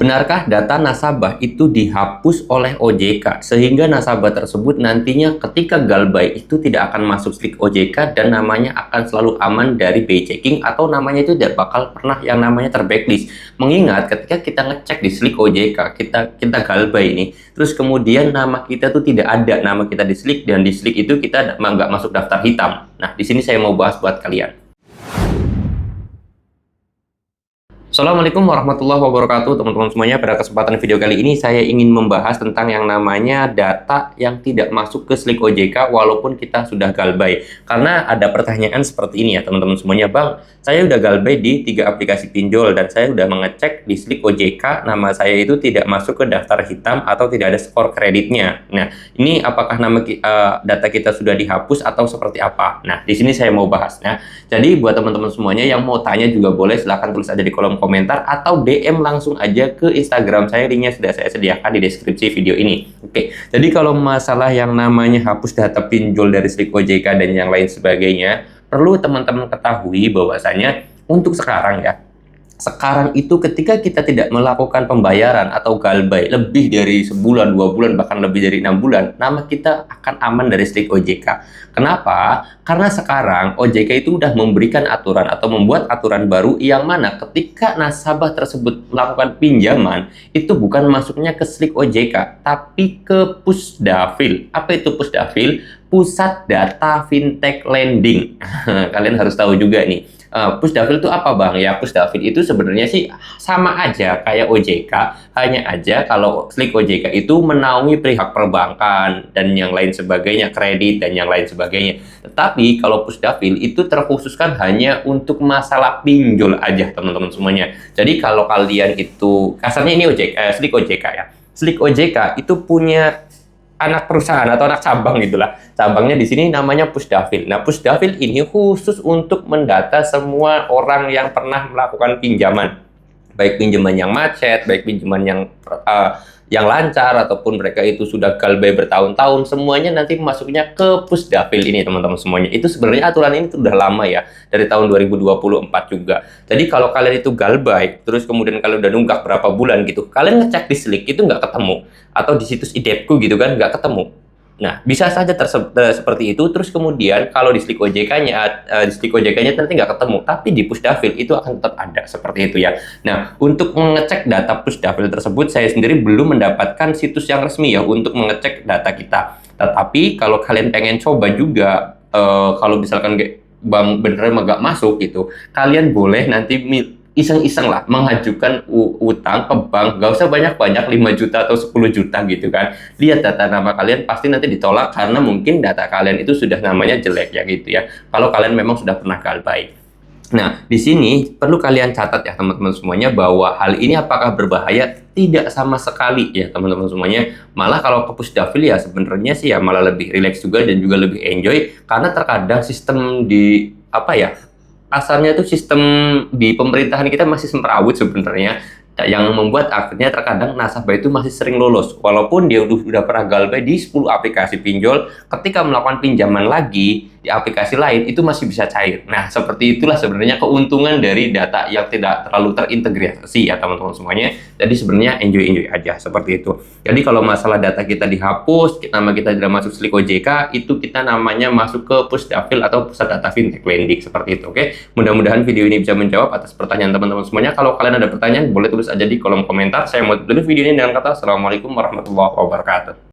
Benarkah data nasabah itu dihapus oleh OJK sehingga nasabah tersebut nantinya ketika galbay itu tidak akan masuk slik OJK dan namanya akan selalu aman dari BI checking atau namanya itu tidak bakal pernah yang namanya terblacklist. Mengingat ketika kita ngecek di slik OJK, kita galbay ini, terus kemudian nama kita tuh tidak ada nama kita di slik dan di slik itu kita nggak masuk daftar hitam. Nah, di sini saya mau bahas buat kalian. Assalamualaikum warahmatullahi wabarakatuh teman-teman semuanya. Pada kesempatan video kali ini saya ingin membahas tentang yang namanya data yang tidak masuk ke slik OJK walaupun kita sudah galbay. Karena ada pertanyaan seperti ini ya teman-teman semuanya, Bang, saya udah galbay di 3 aplikasi pinjol dan saya udah mengecek di slik OJK nama saya itu tidak masuk ke daftar hitam atau tidak ada skor kreditnya. Nah, ini apakah data kita sudah dihapus atau seperti apa? Nah, di sini saya mau bahasnya. Jadi buat teman-teman semuanya yang mau tanya juga boleh, silahkan tulis aja di kolom komentar atau DM langsung aja ke Instagram saya, linknya sudah saya sediakan di deskripsi video ini. Oke, jadi kalau masalah yang namanya hapus data pinjol dari slik OJK dan yang lain sebagainya, perlu teman-teman ketahui bahwasanya untuk sekarang itu ketika kita tidak melakukan pembayaran atau galbay lebih dari sebulan, 2 bulan, bahkan lebih dari 6 bulan, nama kita akan aman dari slik OJK. Kenapa? Karena sekarang OJK itu udah memberikan aturan atau membuat aturan baru yang mana ketika nasabah tersebut melakukan pinjaman, itu bukan masuknya ke slik OJK, tapi ke Pusdafil. Apa itu Pusdafil? Pusat Data Fintech Lending. Kalian harus tahu juga nih. Pusdafil itu apa, Bang? Ya, Pusdafil itu sebenarnya sih sama aja kayak OJK, hanya aja kalau slik OJK itu menaungi pihak perbankan dan yang lain sebagainya, kredit dan yang lain sebagainya. Tetapi kalau Pusdafil itu terkhususkan hanya untuk masalah pinjol aja, teman-teman semuanya. Jadi kalau kalian itu kasarnya ini slik OJK ya. Slik OJK itu punya anak perusahaan atau anak cabang gitulah. Cabangnya di sini namanya Pusdafil. Nah, Pusdafil ini khusus untuk mendata semua orang yang pernah melakukan pinjaman. Baik pinjaman yang macet, baik pinjaman yang lancar, ataupun mereka itu sudah galbay bertahun-tahun, semuanya nanti masuknya ke Pusdafil ini, teman-teman semuanya. Itu sebenarnya aturan ini sudah lama ya, dari tahun 2024 juga. Jadi kalau kalian itu galbay, terus kemudian kalian udah nunggak berapa bulan gitu, kalian ngecek di slik itu nggak ketemu, atau di situs IDEPku gitu kan nggak ketemu. Nah, bisa saja seperti itu. Terus kemudian kalau di slik OJK-nya nanti nggak ketemu, tapi di Pusdafil itu akan tetap ada seperti itu ya. Nah, untuk mengecek data Pusdafil tersebut, saya sendiri belum mendapatkan situs yang resmi ya untuk mengecek data kita. Tetapi kalau kalian pengen coba juga, kalau misalkan Bang beneran nggak masuk gitu, kalian boleh nanti iseng-iseng lah mengajukan utang ke bank, gak usah banyak-banyak, 5 juta atau 10 juta gitu kan. Lihat data nama kalian, pasti nanti ditolak karena mungkin data kalian itu sudah namanya jelek ya gitu ya, kalau kalian memang sudah pernah galbay. Nah, di sini perlu kalian catat ya teman-teman semuanya, bahwa hal ini apakah berbahaya? Tidak sama sekali ya teman-teman semuanya. Malah kalau ke Pusdafil ya sebenarnya sih ya malah lebih rileks juga dan juga lebih enjoy, karena terkadang sistem di kasarnya itu sistem di pemerintahan kita masih semrawut sebenarnya, yang membuat akhirnya terkadang nasabah itu masih sering lolos walaupun dia udah pernah galbay di 10 aplikasi pinjol, ketika melakukan pinjaman lagi di aplikasi lain itu masih bisa cair. Nah, seperti itulah sebenarnya keuntungan dari data yang tidak terlalu terintegrasi ya teman-teman semuanya. Jadi sebenarnya enjoy aja seperti itu. Jadi kalau masalah data kita dihapus, nama kita tidak masuk slik OJK, itu kita namanya masuk ke Pusdafil atau Pusat Data Fintech Lending seperti itu. Oke, mudah-mudahan video ini bisa menjawab atas pertanyaan teman-teman semuanya. Kalau kalian ada pertanyaan boleh tulis aja di kolom komentar. Saya mau tutup video ini dengan kata Assalamualaikum warahmatullahi wabarakatuh.